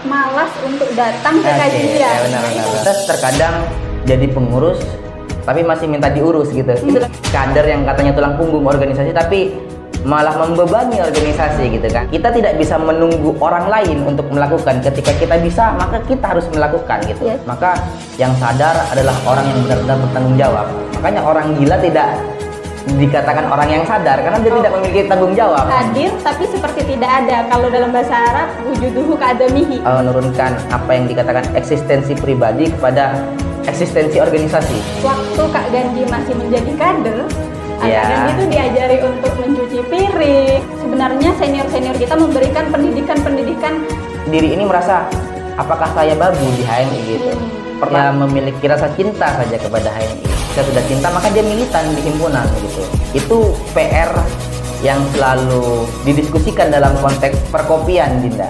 malas untuk datang ke Oke, kajian. ya benar-benar. Terus terkadang jadi pengurus tapi masih minta diurus gitu. Itu kader yang katanya tulang punggung organisasi tapi malah membebani organisasi gitu kan. Kita tidak bisa menunggu orang lain untuk melakukan. Ketika kita bisa, maka kita harus melakukan gitu. Yes. Maka yang sadar adalah orang yang benar-benar bertanggung jawab. Makanya orang gila tidak dikatakan orang yang sadar karena dia tidak memiliki tanggung jawab. Hadir tapi seperti tidak ada. Kalau dalam bahasa Arab, wujuduhu ka'adamihi. Menurunkan apa yang dikatakan eksistensi pribadi kepada eksistensi organisasi. Waktu Kak Gandhi masih menjadi kader, Ya. Kak Gandhi itu diajari untuk mencuci piring. Sebenarnya senior-senior kita memberikan pendidikan-pendidikan. Diri ini merasa apakah saya babu di HMI gitu. Pernah memiliki rasa cinta saja kepada HMI. Jika sudah cinta maka dia militan di himpunan gitu. Itu PR yang selalu didiskusikan dalam konteks perkopian, Dinda.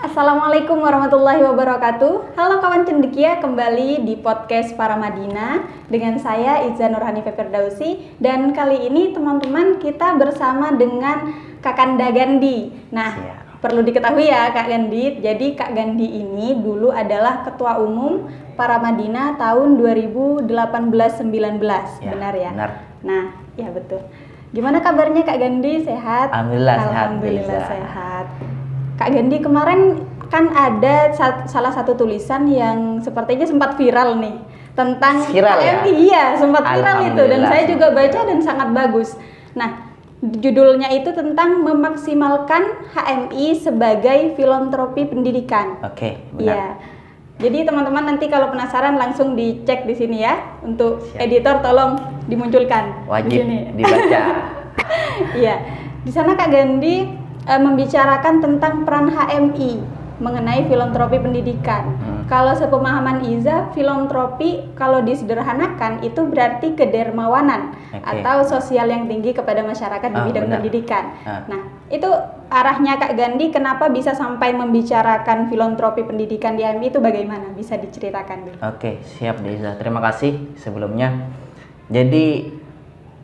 Assalamualaikum warahmatullahi wabarakatuh. Halo kawan cendekia, kembali di podcast Para Madinah dengan saya Iza Nurhani Firdausi. Dan kali ini teman-teman kita bersama dengan Kakanda Gandhi. Nah, perlu diketahui ya Kak Gandhi. Jadi Kak Gandhi ini dulu adalah Ketua Umum Para Madinah tahun 2018-19, benar ya? Benar. Nah, ya betul. Gimana kabarnya Kak Gandhi? Sehat? Alhamdulillah sehat. Alhamdulillah sehat. Kak Gandhi, kemarin kan ada salah satu tulisan yang sepertinya sempat viral nih tentang Viral ya? HMI. Iya, sempat viral itu dan saya juga baca dan sangat bagus. Nah, judulnya itu tentang memaksimalkan HMI sebagai filantropi pendidikan. Oke, benar. Iya. Jadi teman-teman nanti kalau penasaran langsung dicek di sini ya. Untuk Siap. editor tolong dimunculkan Wajib di sini. dibaca. Iya. Di sana Kak Gandhi membicarakan tentang peran HMI mengenai filantropi pendidikan. Kalau sepemahaman Iza, filantropi kalau disederhanakan itu berarti kedermawanan atau sosial yang tinggi kepada masyarakat di bidang pendidikan. Nah, itu arahnya Kak Gandhi kenapa bisa sampai membicarakan filantropi pendidikan di HMI itu bagaimana? Bisa diceritakan dulu. Oke, siap Iza. Terima kasih sebelumnya. Jadi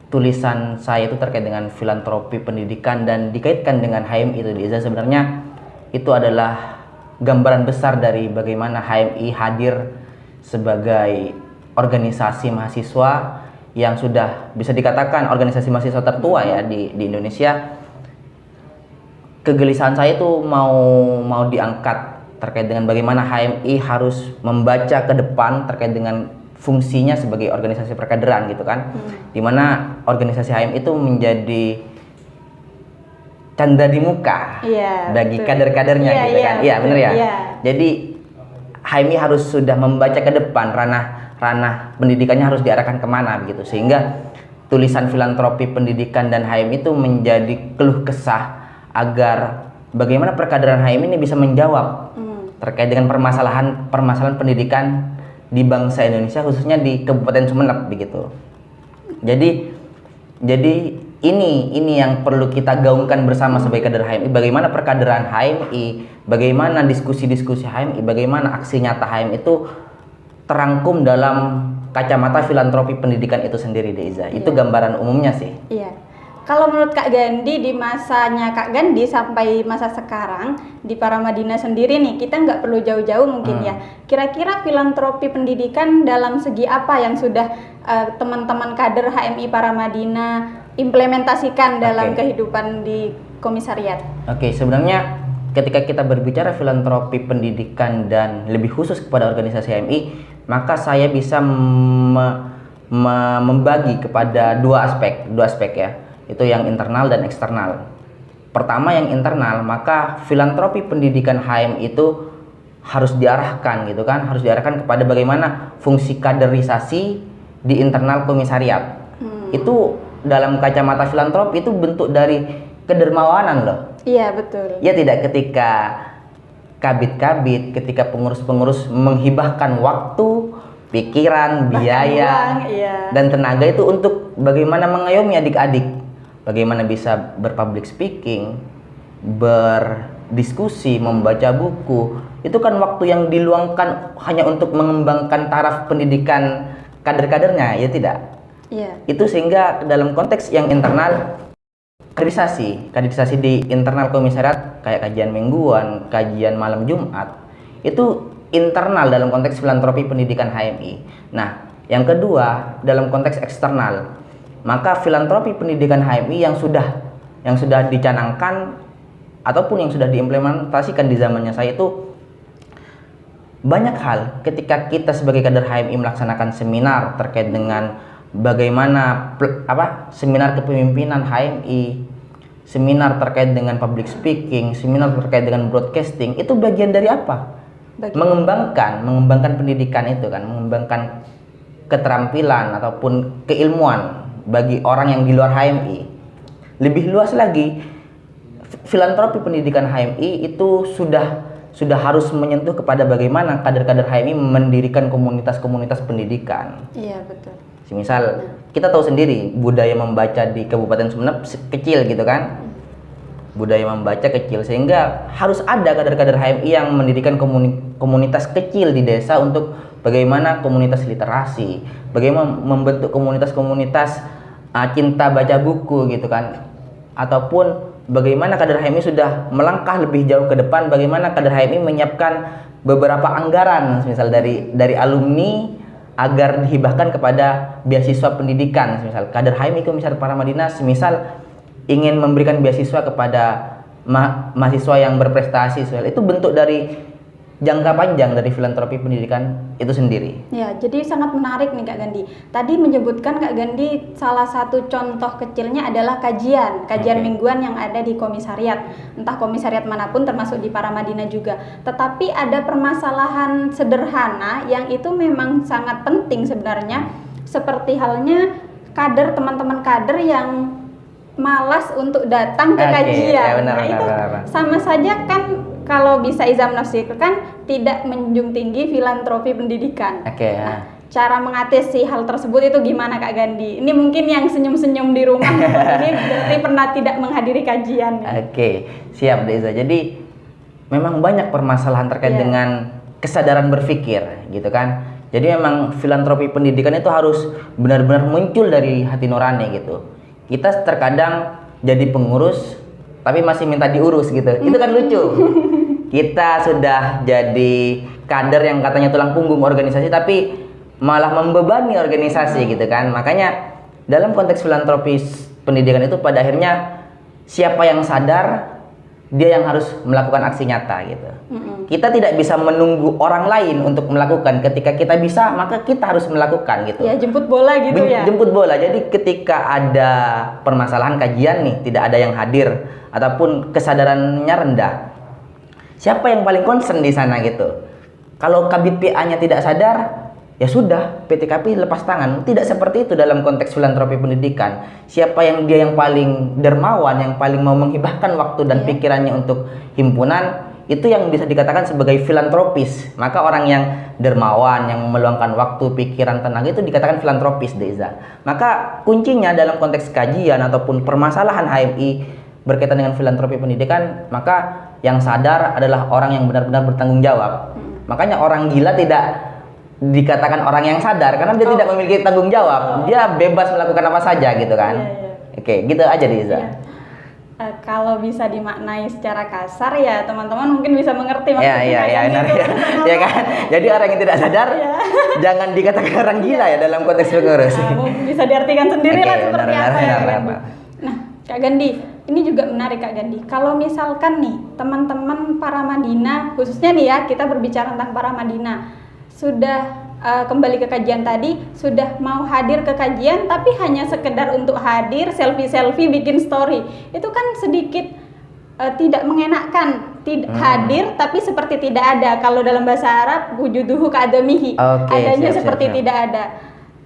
tulisan saya itu terkait dengan filantropi pendidikan dan dikaitkan dengan HMI itu Iza, sebenarnya itu adalah gambaran besar dari bagaimana HMI hadir sebagai organisasi mahasiswa yang sudah bisa dikatakan organisasi mahasiswa tertua ya di Indonesia. Kegelisahan saya itu mau diangkat terkait dengan bagaimana HMI harus membaca ke depan terkait dengan fungsinya sebagai organisasi perkaderan gitu kan, dimana organisasi HMI itu menjadi canda di muka bagi kader-kadernya gitu kan, iya benar ya. Jadi HMI harus sudah membaca ke depan, ranah pendidikannya harus diarahkan kemana begitu, sehingga tulisan filantropi pendidikan dan HMI itu menjadi keluh kesah agar bagaimana perkaderan HMI ini bisa menjawab terkait dengan permasalahan pendidikan di bangsa Indonesia, khususnya di Kabupaten Sumeneb begitu. Jadi ini yang perlu kita gaungkan bersama sebagai kader HMI, bagaimana perkaderan HMI, bagaimana diskusi-diskusi HMI, bagaimana aksi nyata HMI itu terangkum dalam kacamata filantropi pendidikan itu sendiri, Deiza. Itu gambaran umumnya sih. Iya. Kalau menurut Kak Gandhi, di masanya Kak Gandhi sampai masa sekarang di Para Madinah sendiri nih, kita nggak perlu jauh-jauh mungkin ya. Kira-kira filantropi pendidikan dalam segi apa yang sudah teman-teman kader HMI Para Madinah implementasikan dalam kehidupan di komisariat? Oke, sebenarnya ketika kita berbicara filantropi pendidikan dan lebih khusus kepada organisasi HMI, maka saya bisa membagi kepada dua aspek ya. Itu yang internal dan eksternal. Pertama yang internal, maka filantropi pendidikan HMI itu harus diarahkan gitu kan, harus diarahkan kepada bagaimana fungsi kaderisasi di internal komisariat. Itu dalam kacamata filantropi itu bentuk dari kedermawanan loh. Iya betul. Ya tidak, ketika kabit-kabit, ketika pengurus-pengurus menghibahkan waktu, pikiran, biaya, dan tenaga itu untuk bagaimana mengayomi adik-adik. Bagaimana bisa berpublic speaking, berdiskusi, membaca buku, itu kan waktu yang diluangkan hanya untuk mengembangkan taraf pendidikan kader-kadernya, ya tidak? Iya. Itu sehingga dalam konteks yang internal, kaderisasi di internal komisariat kayak kajian mingguan, kajian malam Jumat, itu internal dalam konteks filantropi pendidikan HMI. Nah, yang kedua dalam konteks eksternal, maka filantropi pendidikan HMI yang sudah dicanangkan ataupun yang sudah diimplementasikan di zamannya saya itu banyak hal. Ketika kita sebagai kader HMI melaksanakan seminar terkait dengan bagaimana seminar kepemimpinan HMI, seminar terkait dengan public speaking, seminar terkait dengan broadcasting, itu bagian dari apa? Mengembangkan pendidikan itu kan, mengembangkan keterampilan ataupun keilmuan bagi orang yang di luar HMI. Lebih luas lagi, filantropi pendidikan HMI itu sudah harus menyentuh kepada bagaimana kader-kader HMI mendirikan komunitas-komunitas pendidikan. Iya, betul. Misal kita tahu sendiri budaya membaca di Kabupaten Sumeneb kecil gitu kan, budaya membaca kecil, sehingga harus ada kader-kader HMI yang mendirikan komunitas kecil di desa untuk bagaimana komunitas literasi, bagaimana membentuk komunitas-komunitas cinta baca buku gitu kan, ataupun bagaimana kader HMI sudah melangkah lebih jauh ke depan, bagaimana kader HMI menyiapkan beberapa anggaran misal dari alumni agar dihibahkan kepada beasiswa pendidikan. Misal kader HMI Komisariat Paramadina semisal ingin memberikan beasiswa kepada mahasiswa yang berprestasi, itu bentuk dari jangka panjang dari filantropi pendidikan itu sendiri. Ya, jadi sangat menarik nih Kak Gandhi. Tadi menyebutkan Kak Gandhi salah satu contoh kecilnya adalah kajian mingguan yang ada di komisariat, entah komisariat manapun termasuk di Paramadina juga. Tetapi ada permasalahan sederhana yang itu memang sangat penting sebenarnya, seperti halnya teman-teman kader yang malas untuk datang ke kajian. Benar, itu benar. sama saja kan, kalau bisa Iza menafsirkan, tidak menjunjung tinggi filantropi pendidikan. Nah, cara mengatasi hal tersebut itu gimana Kak Gandhi? Ini mungkin yang senyum-senyum di rumah ini berarti pernah tidak menghadiri kajian. Siap Deza. Jadi memang banyak permasalahan terkait dengan kesadaran berpikir gitu kan. Jadi memang filantropi pendidikan itu harus benar-benar muncul dari hati nurani gitu. Kita terkadang jadi pengurus tapi masih minta diurus gitu. Itu kan lucu. Kita sudah jadi kader yang katanya tulang punggung organisasi tapi malah membebani organisasi gitu kan. Makanya dalam konteks filantropis pendidikan itu pada akhirnya siapa yang sadar, dia yang harus melakukan aksi nyata gitu. Kita tidak bisa menunggu orang lain untuk melakukan. Ketika kita bisa, maka kita harus melakukan gitu. Ya, jemput bola gitu ya. Jemput bola. Jadi ketika ada permasalahan kajian nih, tidak ada yang hadir ataupun kesadarannya rendah, siapa yang paling concern di sana gitu? Kalau Kabid PA-nya tidak sadar, ya sudah, PTKP lepas tangan. Tidak seperti itu dalam konteks filantropi pendidikan. Siapa dia yang paling dermawan, yang paling mau menghibahkan waktu dan pikirannya untuk himpunan, itu yang bisa dikatakan sebagai filantropis. Maka orang yang dermawan, yang meluangkan waktu, pikiran, tenaga, itu dikatakan filantropis, Deza. Maka kuncinya dalam konteks kajian ataupun permasalahan HMI berkaitan dengan filantropi pendidikan, maka yang sadar adalah orang yang benar-benar bertanggung jawab. Makanya orang gila tidak dikatakan orang yang sadar karena dia tidak memiliki tanggung jawab. Dia bebas melakukan apa saja gitu kan. Oke, gitu aja Diza. Kalau bisa dimaknai secara kasar ya teman-teman mungkin bisa mengerti maksudnya. Benar ya. Ya kan? Jadi orang yang tidak sadar jangan dikatakan orang gila ya dalam konteks pengurus. Bisa diartikan sendiri lah seperti apa ya. Nah, Kak Gandhi, ini juga menarik Kak Gandhi. Kalau misalkan nih teman-teman Paramadina, khususnya nih ya kita berbicara tentang Paramadina, sudah kembali ke kajian tadi, sudah mau hadir ke kajian tapi hanya sekedar untuk hadir selfie bikin story, itu kan sedikit tidak mengenakkan. Hadir tapi seperti tidak ada. Kalau dalam bahasa Arab wujuduhu ka'adamihi, adanya seperti tidak ada.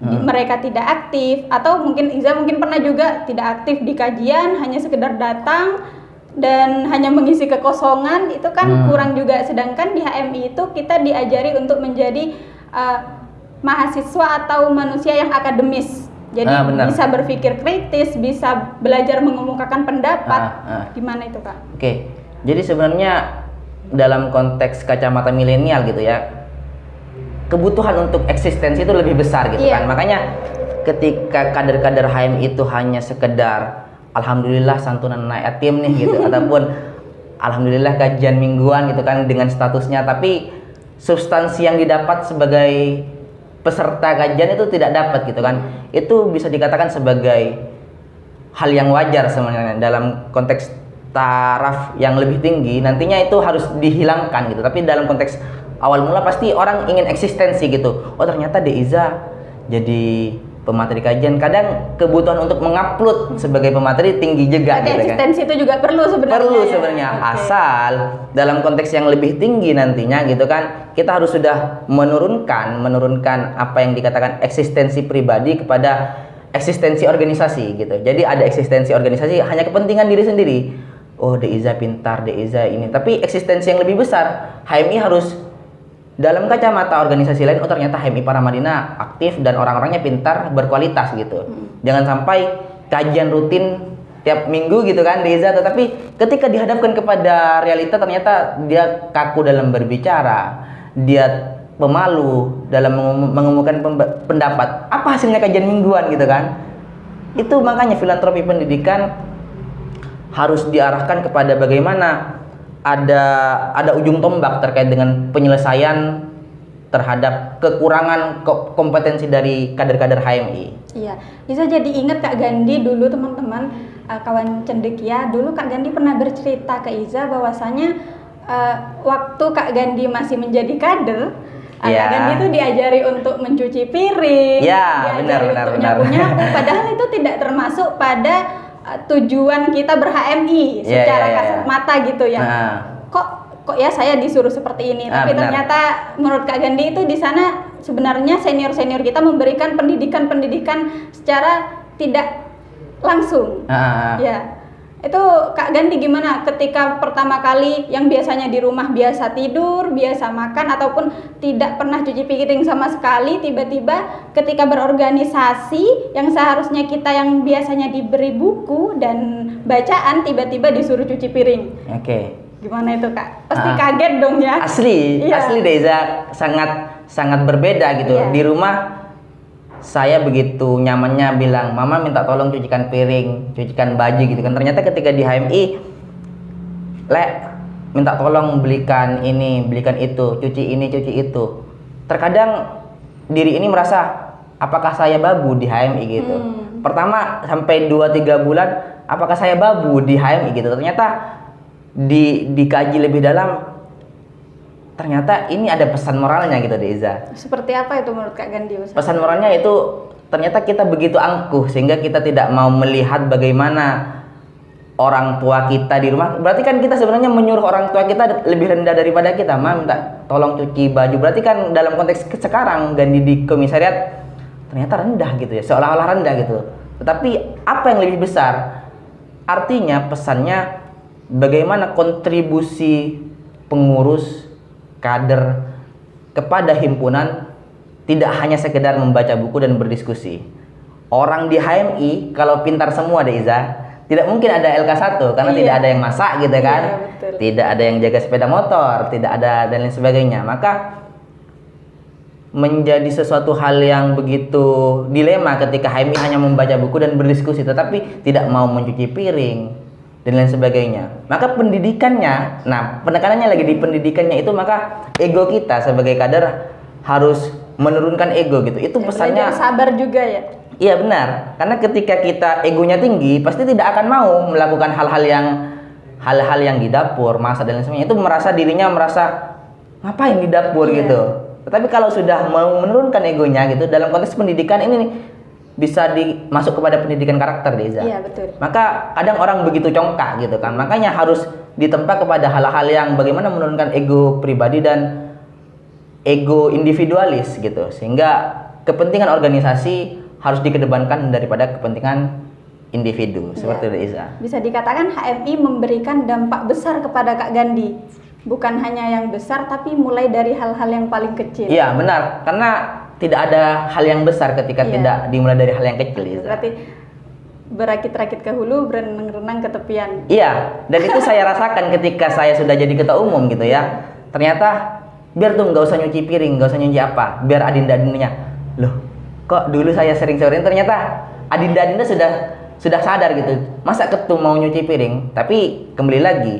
Mereka tidak aktif, atau mungkin Iza pernah juga tidak aktif di kajian, hanya sekedar datang dan hanya mengisi kekosongan, itu kan kurang juga. Sedangkan di HMI itu kita diajari untuk menjadi mahasiswa atau manusia yang akademis, Jadi bisa berpikir kritis, bisa belajar mengemukakan pendapat. Gimana itu Kak? Oke, jadi sebenarnya dalam konteks kacamata milenial gitu ya, kebutuhan untuk eksistensi itu lebih besar gitu kan. Makanya ketika kader-kader HMI itu hanya sekedar alhamdulillah santunan anak yatim nih gitu ataupun alhamdulillah kajian mingguan gitu kan dengan statusnya, tapi substansi yang didapat sebagai peserta kajian itu tidak dapat gitu kan. Itu bisa dikatakan sebagai hal yang wajar sebenarnya dalam konteks taraf yang lebih tinggi, nantinya itu harus dihilangkan gitu. Tapi dalam konteks awal mula pasti orang ingin eksistensi gitu. Oh ternyata Deiza jadi pemateri kajian, kadang kebutuhan untuk mengupload sebagai pemateri tinggi juga gitu kan. Eksistensi itu juga perlu sebenarnya. Perlu sebenarnya, asal dalam konteks yang lebih tinggi nantinya gitu kan, kita harus sudah menurunkan apa yang dikatakan eksistensi pribadi kepada eksistensi organisasi gitu. Jadi ada eksistensi organisasi hanya kepentingan diri sendiri. Oh Deiza pintar, Deiza ini. Tapi eksistensi yang lebih besar, HMI harus dalam kacamata organisasi lain, oh ternyata HMI Paramadina aktif dan orang-orangnya pintar, berkualitas gitu. Jangan sampai kajian rutin tiap minggu gitu kan Deiza, tetapi ketika dihadapkan kepada realita ternyata dia kaku dalam berbicara, dia pemalu dalam mengemukakan pendapat. Apa hasilnya kajian mingguan gitu kan? Itu makanya filantropi pendidikan harus diarahkan kepada bagaimana ada ujung tombak terkait dengan penyelesaian terhadap kekurangan kompetensi dari kader-kader HMI. Iya, bisa jadi ingat Kak Gandhi dulu teman-teman, kawan cendekia, dulu Kak Gandhi pernah bercerita ke Iza bahwasanya waktu Kak Gandhi masih menjadi kader, Kak Gandhi itu diajari untuk mencuci piring, diajari untuk nyapu-nyapu, padahal itu tidak termasuk pada tujuan kita ber-HMI secara kasat mata gitu ya. Kok ya saya disuruh seperti ini, tapi ternyata menurut Kak Gandhi itu di sana sebenarnya senior-senior kita memberikan pendidikan secara tidak langsung. Ya. Itu Kak Gandhi gimana ketika pertama kali yang biasanya di rumah biasa tidur, biasa makan ataupun tidak pernah cuci piring sama sekali, tiba-tiba ketika berorganisasi yang seharusnya kita yang biasanya diberi buku dan bacaan tiba-tiba disuruh cuci piring. Gimana itu Kak? Pasti kaget dong ya. Asli Deiza sangat berbeda gitu. Di rumah saya begitu nyamannya bilang, mama minta tolong cucikan piring, cucikan baju gitu kan. Ternyata ketika di HMI, minta tolong belikan ini, belikan itu, cuci ini, cuci itu. Terkadang diri ini merasa, apakah saya babu di HMI gitu. Pertama sampai 2-3 bulan, apakah saya babu di HMI gitu. Ternyata dikaji lebih dalam, ternyata ini ada pesan moralnya gitu Deiza. Seperti apa itu menurut Kak Gandhi? Pesan moralnya itu ternyata kita begitu angkuh sehingga kita tidak mau melihat bagaimana orang tua kita di rumah. Berarti kan kita sebenarnya menyuruh orang tua kita lebih rendah daripada kita. Minta tolong cuci baju. Berarti kan dalam konteks sekarang Gandhi di komisariat ternyata rendah gitu ya, seolah-olah rendah gitu. Tetapi apa yang lebih besar? Artinya pesannya bagaimana kontribusi pengurus kader kepada himpunan tidak hanya sekedar membaca buku dan berdiskusi. Orang di HMI kalau pintar semua Deiza, tidak mungkin ada LK1 karena tidak ada yang masak gitu kan. Tidak ada yang jaga sepeda motor, tidak ada dan lain sebagainya. Maka menjadi sesuatu hal yang begitu dilema ketika HMI hanya membaca buku dan berdiskusi tetapi tidak mau mencuci piring dan lain sebagainya. Maka pendidikannya, penekanannya lagi di pendidikannya itu, maka ego kita sebagai kader harus menurunkan ego gitu. Itu pesannya. Sabar juga ya. Iya benar. Karena ketika kita egonya tinggi, pasti tidak akan mau melakukan hal-hal yang di dapur, masak dan lain sebagainya. Itu dirinya merasa ngapain di dapur gitu. Tetapi kalau sudah mau menurunkan egonya gitu, dalam konteks pendidikan ini bisa masuk kepada pendidikan karakter Deiza. Iya betul. Maka kadang orang begitu congkak gitu kan. Makanya harus ditempa kepada hal-hal yang bagaimana menurunkan ego pribadi dan ego individualis gitu. Sehingga kepentingan organisasi harus dikedepankan daripada kepentingan individu. Seperti Deiza. Bisa dikatakan HMI memberikan dampak besar kepada Kak Gandhi. Bukan hanya yang besar tapi mulai dari hal-hal yang paling kecil. Iya benar. Karena tidak ada hal yang besar ketika tidak dimulai dari hal yang kecil. Berarti berakit-rakit ke hulu, berenang-renang ke tepian. Iya, dan itu saya rasakan ketika saya sudah jadi ketua umum gitu ya. Ternyata biar tuh nggak usah nyuci piring, nggak usah nyuci apa, biar adinda-adindanya. Loh, kok dulu saya sering-sering, ternyata adinda-adinda sudah sadar gitu. Masa ketua mau nyuci piring? Tapi kembali lagi,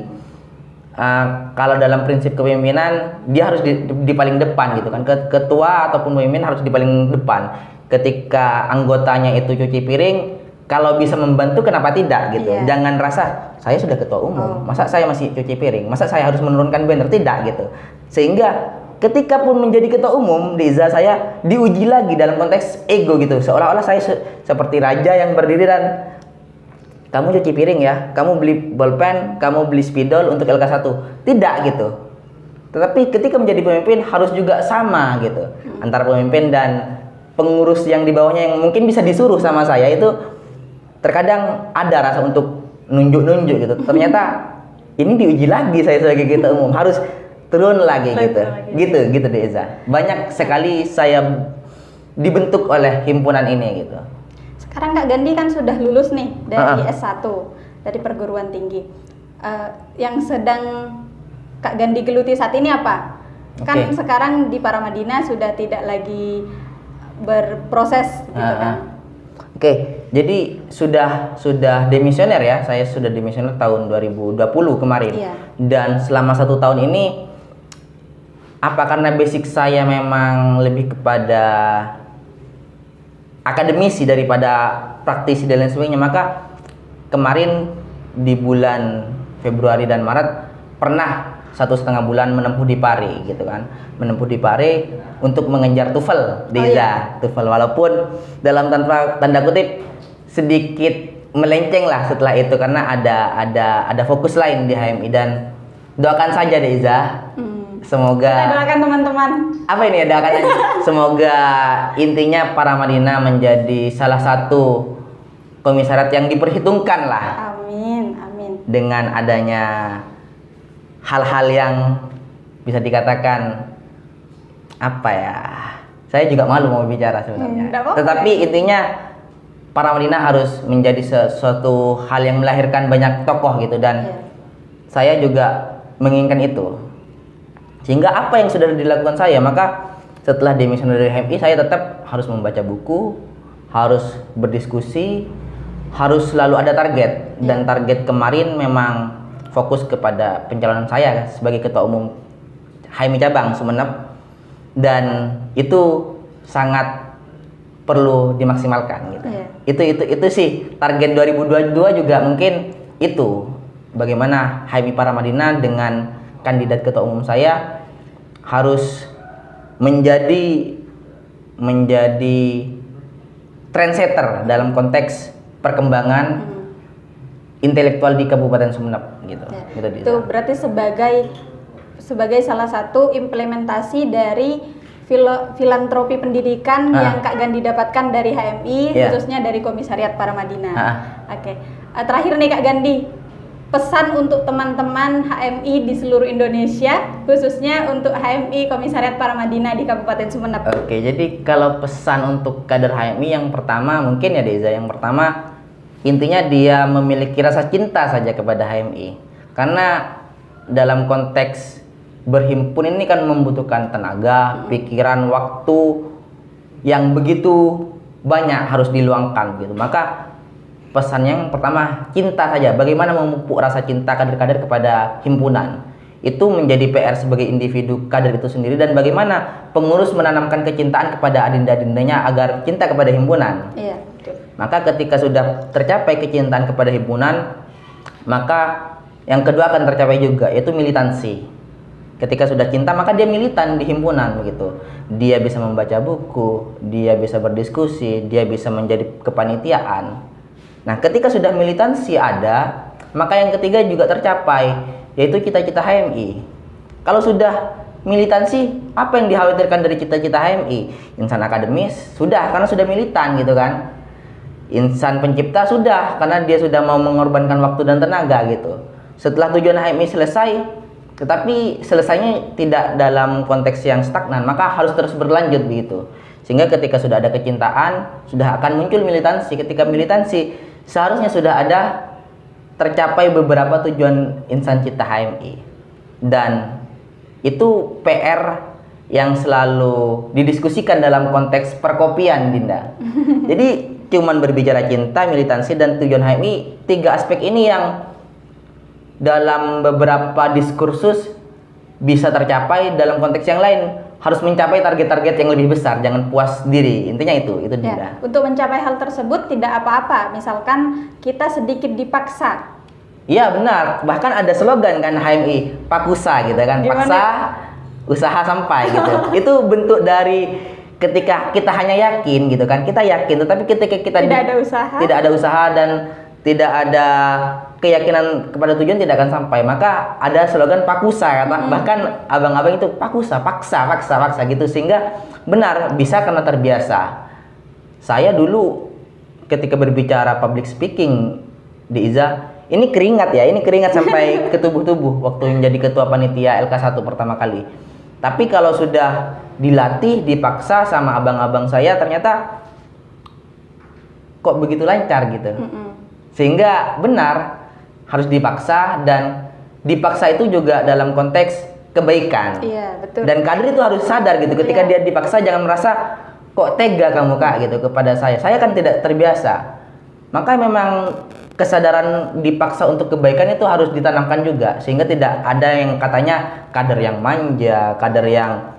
kalau dalam prinsip kepemimpinan dia harus di paling depan gitu kan. Ketua ataupun pemimpin harus di paling depan. Ketika anggotanya itu cuci piring, kalau bisa membantu kenapa tidak gitu. Jangan rasa saya sudah ketua umum, masa saya masih cuci piring, masa saya harus menurunkan banner, tidak gitu. Sehingga ketika pun menjadi ketua umum, Deza, saya diuji lagi dalam konteks ego gitu. Seolah-olah saya seperti raja yang berdiri dan kamu cuci piring ya, kamu beli bolpen, kamu beli spidol untuk LK1. Tidak gitu. Tetapi ketika menjadi pemimpin harus juga sama gitu. Antara pemimpin dan pengurus yang di bawahnya yang mungkin bisa disuruh sama saya itu terkadang ada rasa untuk nunjuk-nunjuk gitu. Ternyata ini diuji lagi saya sebagai ketua umum, harus turun lagi gitu. Gitu Deza. Banyak sekali saya dibentuk oleh himpunan ini gitu. Sekarang Kak Gandhi kan sudah lulus nih dari S1 dari perguruan tinggi. Yang sedang Kak Gandhi geluti saat ini apa? Kan sekarang di Paramadina sudah tidak lagi berproses gitu kan. Jadi sudah demisioner ya. Saya sudah demisioner tahun 2020 kemarin. Dan selama 1 tahun ini, apa karena basic saya memang lebih kepada akademisi daripada praktisi dan lain sebagainya, maka kemarin di bulan Februari dan Maret pernah 1,5 bulan menempuh di Pare gitu kan, menempuh di Pare untuk mengejar TOEFL, Deza. TOEFL, walaupun dalam tanda kutip sedikit melenceng lah setelah itu karena ada fokus lain di HMI. Dan doakan saja Deza, semoga kita doakan teman-teman. Apa ini ya, doakan aja. Semoga intinya Paramadina menjadi salah satu komisariat yang diperhitungkan lah. Amin. Dengan adanya hal-hal yang bisa dikatakan apa ya, saya juga malu mau bicara sebenarnya. Tetapi intinya Paramadina harus menjadi sesuatu hal yang melahirkan banyak tokoh gitu, dan saya juga menginginkan itu. Sehingga apa yang sudah dilakukan saya, maka setelah demisioner dari HMI saya tetap harus membaca buku, harus berdiskusi, harus selalu ada target. Dan target kemarin memang fokus kepada pencalonan saya sebagai ketua umum HMI cabang Sumeneb, dan itu sangat perlu dimaksimalkan gitu. Itu sih target 2022 juga, mungkin itu bagaimana HMI Paramadina dengan kandidat ketua umum saya harus menjadi trendsetter dalam konteks perkembangan intelektual di Kabupaten Sumeneb gitu. Itu berarti sebagai salah satu implementasi dari filantropi pendidikan yang Kak Gandhi dapatkan dari HMI, khususnya dari Komisariat Paramadina. Terakhir nih Kak Gandhi, pesan untuk teman-teman HMI di seluruh Indonesia, khususnya untuk HMI Komisariat Paramadina di Kabupaten Sumeneb. Jadi kalau pesan untuk kader HMI, yang pertama mungkin ya Deza, yang pertama intinya dia memiliki rasa cinta saja kepada HMI. Karena dalam konteks berhimpun ini kan membutuhkan tenaga, pikiran, waktu yang begitu banyak harus diluangkan gitu. Maka pesan yang pertama, cinta saja. Bagaimana memupuk rasa cinta kader-kader kepada himpunan. Itu menjadi PR sebagai individu kader itu sendiri, dan bagaimana pengurus menanamkan kecintaan kepada adinda-adindanya agar cinta kepada himpunan. Maka ketika sudah tercapai kecintaan kepada himpunan, maka yang kedua akan tercapai juga, yaitu militansi. Ketika sudah cinta, maka dia militan di himpunan begitu. Dia bisa membaca buku, dia bisa berdiskusi, dia bisa menjadi kepanitiaan. Nah, ketika sudah militansi ada, maka yang ketiga juga tercapai, yaitu cita-cita HMI. Kalau sudah militansi, apa yang dikhawatirkan dari cita-cita HMI? Insan akademis sudah, karena sudah militan gitu kan. Insan pencipta sudah, karena dia sudah mau mengorbankan waktu dan tenaga gitu. Setelah tujuan HMI selesai, tetapi selesainya tidak dalam konteks yang stagnan, maka harus terus berlanjut begitu. Sehingga ketika sudah ada kecintaan, sudah akan muncul militansi. Ketika militansi, seharusnya sudah ada tercapai beberapa tujuan insan cipta HMI. Dan itu PR yang selalu didiskusikan dalam konteks perkopian, Dinda. Jadi cuman berbicara cinta, militansi, dan tujuan HMI, 3 aspek ini yang dalam beberapa diskursus bisa tercapai. Dalam konteks yang lain harus mencapai target-target yang lebih besar, jangan puas diri. Intinya itu Dinda. Ya, untuk mencapai hal tersebut tidak apa-apa, misalkan kita sedikit dipaksa. Iya benar, bahkan ada slogan kan HMI, Pakusa gitu kan. Gimana? Paksa usaha sampai gitu. Itu bentuk dari ketika kita hanya yakin gitu kan, kita yakin, tetapi ketika kita tidak ada usaha dan tidak ada keyakinan kepada tujuan, tidak akan sampai. Maka ada slogan Pakusa, kata bahkan abang-abang itu Pakusa, paksa gitu, sehingga benar bisa karena terbiasa. Saya dulu ketika berbicara public speaking di IZA, ini keringat sampai ke tubuh-tubuh waktu menjadi ketua panitia LK1 pertama kali. Tapi kalau sudah dilatih, dipaksa sama abang-abang saya, ternyata kok begitu lancar gitu. Sehingga benar harus dipaksa, dan dipaksa itu juga dalam konteks kebaikan. Iya, betul. Dan kader itu harus sadar gitu, ketika dia dipaksa jangan merasa kok tega kamu Kak gitu kepada saya. Saya kan tidak terbiasa. Maka memang kesadaran dipaksa untuk kebaikan itu harus ditanamkan juga, sehingga tidak ada yang katanya kader yang manja, kader yang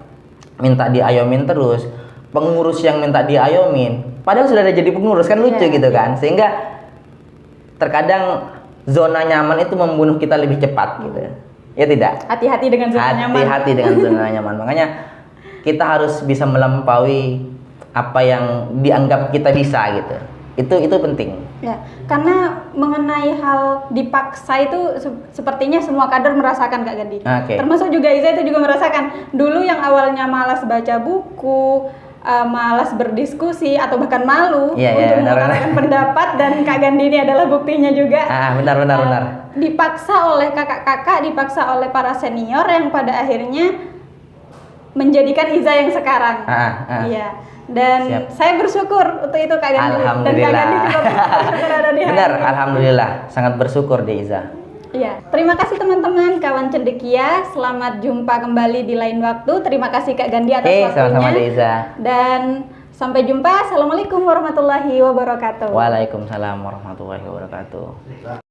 minta diayomin terus, pengurus yang minta diayomin, padahal sudah ada jadi pengurus, kan lucu gitu kan. Sehingga terkadang zona nyaman itu membunuh kita lebih cepat gitu. Ya tidak? Hati-hati dengan zona nyaman. Hati-hati dengan zona nyaman. Makanya kita harus bisa melampaui apa yang dianggap kita bisa gitu. Itu penting. Ya, karena mengenai hal dipaksa itu sepertinya semua kader merasakan Kak Gandhi. Termasuk juga Iza itu juga merasakan. Dulu yang awalnya malas baca buku, malas berdiskusi, atau bahkan malu untuk mengutarakan pendapat, dan Kak Gandhi ini adalah buktinya juga. Benar. Dipaksa oleh kakak-kakak, dipaksa oleh para senior yang pada akhirnya menjadikan Iza yang sekarang. Iya. Dan saya bersyukur untuk itu Kak Gandhi. Alhamdulillah. Dan Kak Gandhi juga bersyukur ada di Benar, alhamdulillah. Sangat bersyukur di Iza. Iya. Terima kasih teman-teman, kawan cendekia. Selamat jumpa kembali di lain waktu. Terima kasih Kak Gandhi atas waktunya. Sama-sama di Iza. Dan sampai jumpa. Assalamualaikum warahmatullahi wabarakatuh. Waalaikumsalam warahmatullahi wabarakatuh.